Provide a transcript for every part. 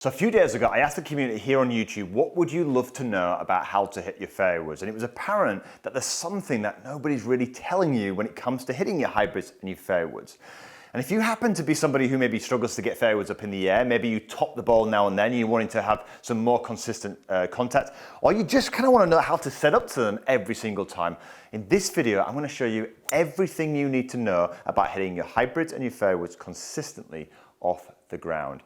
So a few days ago, I asked the community here on YouTube, what would you love to know about how to hit your fairways? And it was apparent that there's something that nobody's really telling you when it comes to hitting your hybrids and your fairways. And if you happen to be somebody who maybe struggles to get fairways up in the air, maybe you top the ball now and then, you're wanting to have some more consistent contact, or you just kind of want to know how to set up to them every single time. In this video, I'm going to show you everything you need to know about hitting your hybrids and your fairways consistently off the ground.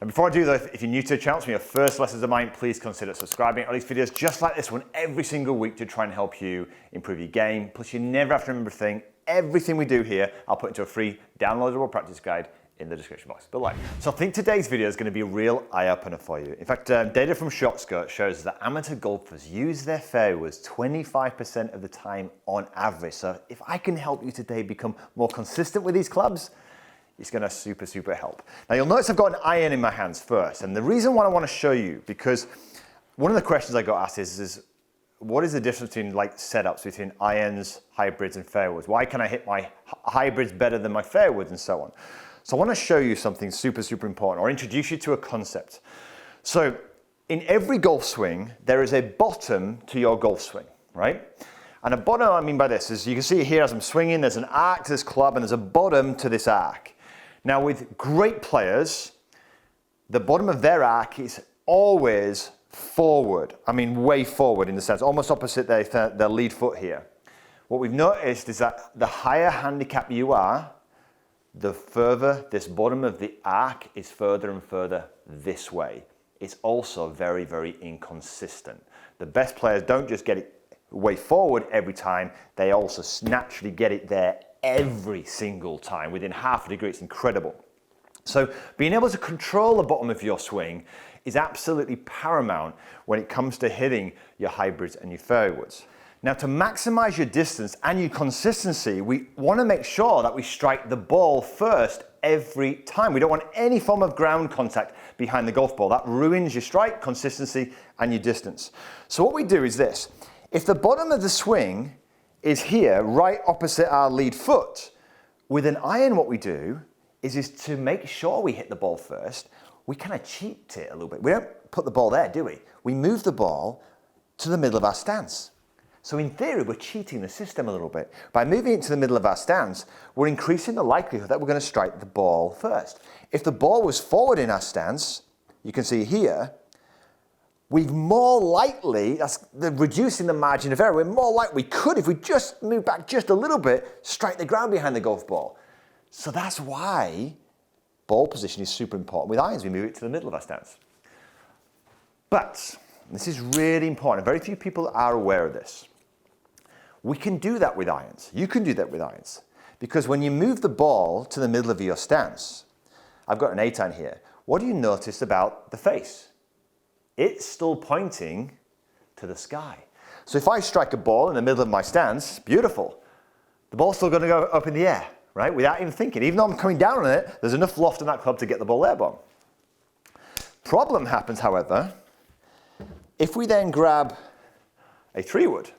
And before I do that, if you're new to the channel, it's your first lessons of mine, please consider subscribing. All these videos just like this one every single week to try and help you improve your game. Plus, you never have to remember a thing. Everything we do here, I'll put into a free downloadable practice guide in the description box below. So I think today's video is going to be a real eye-opener for you. In fact, data from ShotScope shows that amateur golfers use their fairways 25% of the time on average. So if I can help you today become more consistent with these clubs, it's going to super help. Now you'll notice I've got an iron in my hands first, and the reason why I want to show you, because one of the questions I got asked is what is the difference between setups between irons, hybrids and fairways? Why can I hit my hybrids better than my fairways and so on? So I want to show you something super important, or introduce you to a concept. So in every golf swing, there is a bottom to your golf swing, right? And a bottom, I mean by this, is you can see here as I'm swinging, there's an arc to this club and there's a bottom to this arc. Now with great players, the bottom of their arc is always forward. I mean way forward in the sense, almost opposite their lead foot here. What we've noticed is that the higher handicap you are, the further this bottom of the arc is further and further this way. It's also very inconsistent. The best players don't just get it way forward every time, they also naturally get it there every single time within half a degree. It's incredible. So being able to control the bottom of your swing is absolutely paramount when it comes to hitting your hybrids and your fairways. Now to maximize your distance and your consistency, we want to make sure that we strike the ball first every time. We don't want any form of ground contact behind the golf ball. That ruins your strike, consistency and your distance. So what we do is this. If the bottom of the swing is here, right opposite our lead foot, with an iron what we do is to make sure we hit the ball first, we kind of cheat it a little bit. We don't put the ball there, do we? We move the ball to the middle of our stance. So in theory, we're cheating the system a little bit. By moving it to the middle of our stance, we're increasing the likelihood that we're going to strike the ball first. If the ball was forward in our stance, you can see here, we've more likely, that's reducing the margin of error, we're more likely, we could, if we just move back just a little bit, strike the ground behind the golf ball. So that's why ball position is super important. With irons, we move it to the middle of our stance. But, this is really important, very few people are aware of this. We can do that with irons. You can do that with irons. Because when you move the ball to the middle of your stance, I've got an 8-iron here, what do you notice about the face? It's still pointing to the sky. So if I strike a ball in the middle of my stance, beautiful. The ball's still going to go up in the air, right? Without even thinking. Even though I'm coming down on it, there's enough loft in that club to get the ball airborne. Problem happens, however, if we then grab a 3-wood.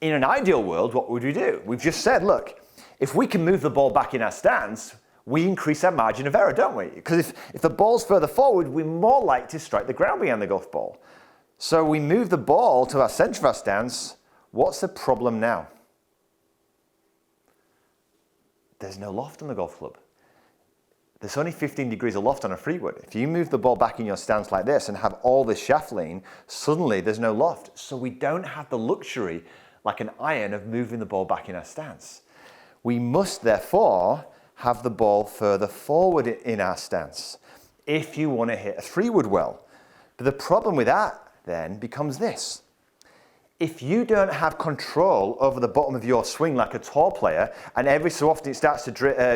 In an ideal world, what would we do? We've just said, look, if we can move the ball back in our stance, we increase our margin of error, don't we? Because if the ball's further forward, we're more likely to strike the ground behind the golf ball. So we move the ball to our center of our stance. What's the problem now? There's no loft on the golf club. There's only 15 degrees of loft on a 3-wood. If you move the ball back in your stance like this and have all this shaft lean, suddenly there's no loft. So we don't have the luxury, like an iron, of moving the ball back in our stance. We must therefore have the ball further forward in our stance if you want to hit a 3-wood well. But the problem with that then becomes this. If you don't have control over the bottom of your swing like a tall player, and every so often it starts to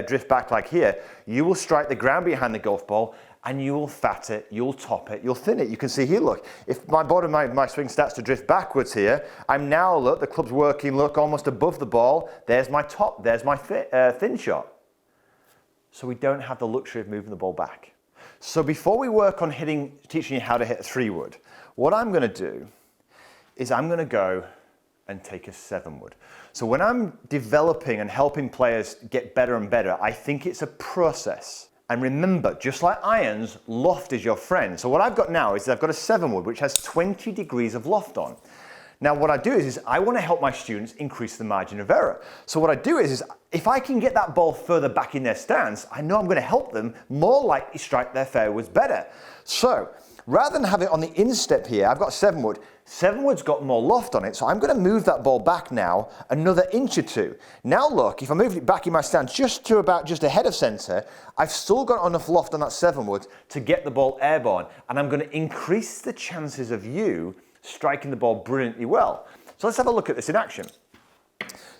drift back like here, you will strike the ground behind the golf ball and you will fat it, you'll top it, you'll thin it. You can see here, look, if my bottom of my swing starts to drift backwards here, I'm now, look, the club's working, look, almost above the ball. There's my top, there's my thin shot. So we don't have the luxury of moving the ball back. So before we work on teaching you how to hit a 3-wood, what I'm going to do is I'm going to go and take a 7-wood. So when I'm developing and helping players get better and better, I think it's a process. And remember, just like irons, loft is your friend. So what I've got now is I've got a 7-wood which has 20 degrees of loft on. Now what I do is I want to help my students increase the margin of error. So what I do is if I can get that ball further back in their stance, I know I'm going to help them more likely strike their fairways better. So rather than have it on the instep here, I've got 7-wood. 7-wood's got more loft on it, so I'm going to move that ball back now another inch or two. Now look, if I move it back in my stance just ahead of centre, I've still got enough loft on that 7-wood to get the ball airborne, and I'm going to increase the chances of you striking the ball brilliantly well. So let's have a look at this in action.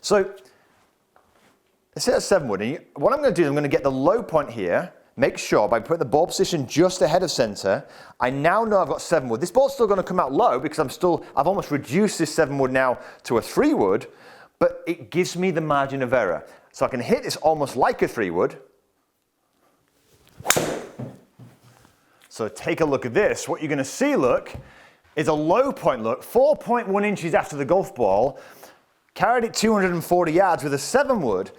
So let's hit a 7-wood, and what I'm going to do is I'm going to get the low point here. Make sure by putting the ball position just ahead of center, I now know I've got 7-wood. This ball's still going to come out low because I've almost reduced this 7-wood now to a 3-wood, but it gives me the margin of error. So I can hit this almost like a 3-wood. So take a look at this. What you're going to see, look, is a low point, look, 4.1 inches after the golf ball, carried it 240 yards with a 7-wood,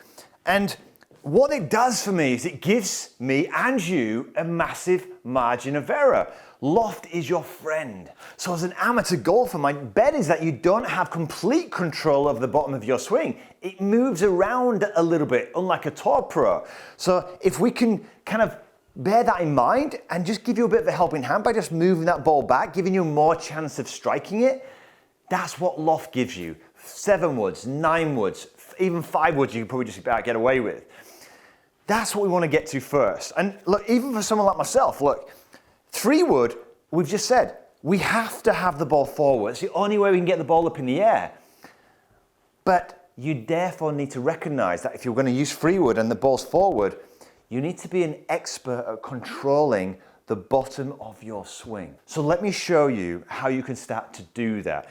and what it does for me is it gives me and you a massive margin of error. Loft is your friend. So as an amateur golfer, my bet is that you don't have complete control of the bottom of your swing. It moves around a little bit, unlike a tour pro. So if we can kind of bear that in mind and just give you a bit of a helping hand by just moving that ball back, giving you more chance of striking it, that's what loft gives you. 7-woods, 9-woods, even 5-woods you can probably just about get away with. That's what we want to get to first. And look, even for someone like myself, look, 3-wood, we've just said, we have to have the ball forward. It's the only way we can get the ball up in the air. But you therefore need to recognize that if you're going to use 3-wood and the ball's forward, you need to be an expert at controlling the bottom of your swing. So let me show you how you can start to do that.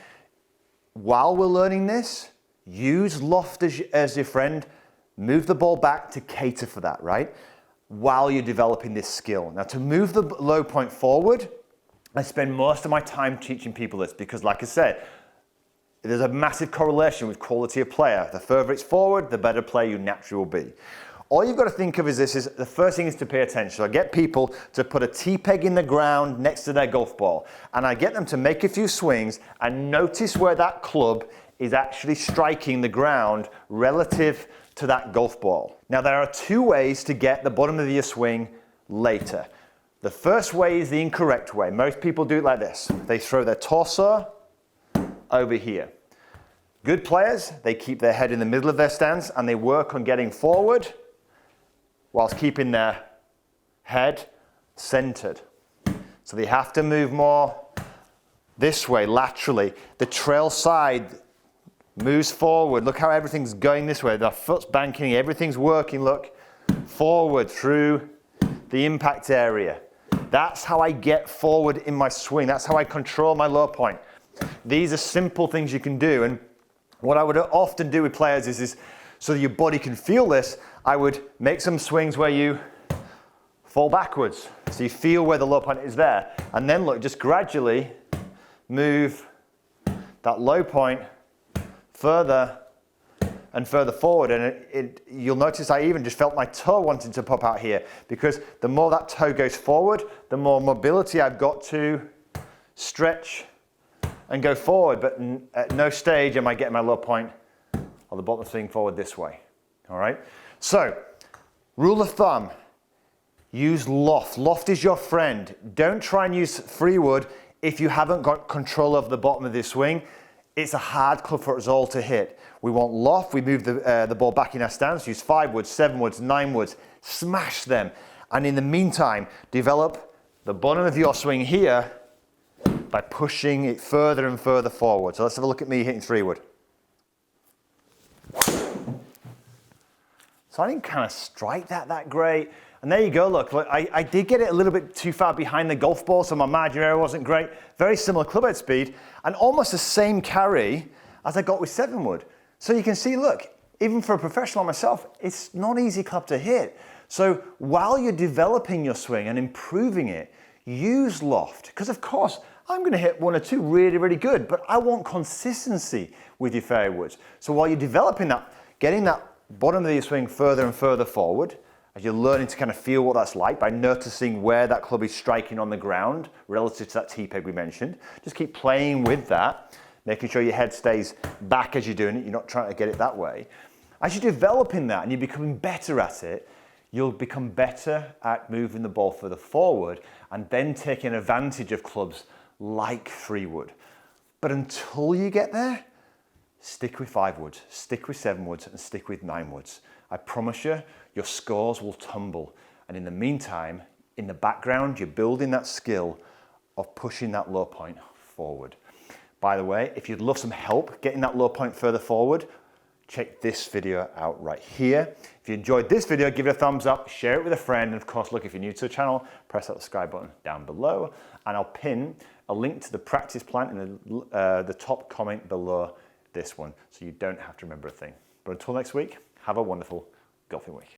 While we're learning this, use loft as your friend. Move the ball back to cater for that, right? While you're developing this skill. Now to move the low point forward, I spend most of my time teaching people this because like I said, there's a massive correlation with quality of player. The further it's forward, the better player you naturally will be. All you've got to think of is this, is the first thing is to pay attention. So I get people to put a T-peg in the ground next to their golf ball, and I get them to make a few swings and notice where that club is actually striking the ground relative to that golf ball. Now there are 2 ways to get the bottom of your swing later. The first way is the incorrect way. Most people do it like this. They throw their torso over here. Good players, they keep their head in the middle of their stance and they work on getting forward whilst keeping their head centered. So they have to move more this way, laterally. The trail side moves forward. Look how everything's going this way. The foot's banking, everything's working. Look, forward through the impact area. That's how I get forward in my swing. That's how I control my low point. These are simple things you can do. And what I would often do with players is so that your body can feel this, I would make some swings where you fall backwards. So you feel where the low point is there. And then look, just gradually move that low point further and further forward, and you'll notice I even just felt my toe wanting to pop out here because the more that toe goes forward, the more mobility I've got to stretch and go forward, but at no stage am I getting my low point or the bottom of the swing forward this way. All right, so rule of thumb, use loft. Loft is your friend. Don't try and use 3-wood if you haven't got control of the bottom of this swing. It's a hard club for us all to hit. We want loft, we move the ball back in our stance, use 5-woods, 7-woods, 9-woods, smash them. And in the meantime, develop the bottom of your swing here by pushing it further and further forward. So let's have a look at me hitting 3-wood. So I didn't kind of strike that great. And there you go, look, I did get it a little bit too far behind the golf ball, so my margin of error wasn't great. Very similar club head speed, and almost the same carry as I got with 7-wood. So you can see, look, even for a professional like myself, it's not easy club to hit. So while you're developing your swing and improving it, use loft. Because of course, I'm gonna hit 1 or 2 really, really good, but I want consistency with your fairway woods. So while you're developing that, getting that bottom of your swing further and further forward, as you're learning to kind of feel what that's like by noticing where that club is striking on the ground relative to that tee peg we mentioned. Just keep playing with that, making sure your head stays back as you're doing it. You're not trying to get it that way. As you're developing that and you're becoming better at it, you'll become better at moving the ball further forward and then taking advantage of clubs like 3-wood. But until you get there, stick with 5-woods, stick with 7-woods, and stick with 9-woods. I promise you, your scores will tumble. And in the meantime, in the background, you're building that skill of pushing that low point forward. By the way, if you'd love some help getting that low point further forward, check this video out right here. If you enjoyed this video, give it a thumbs up, share it with a friend, and of course, look, if you're new to the channel, press that subscribe button down below, and I'll pin a link to the practice plan in the top comment below this one, so you don't have to remember a thing. But until next week, have a wonderful golfing week.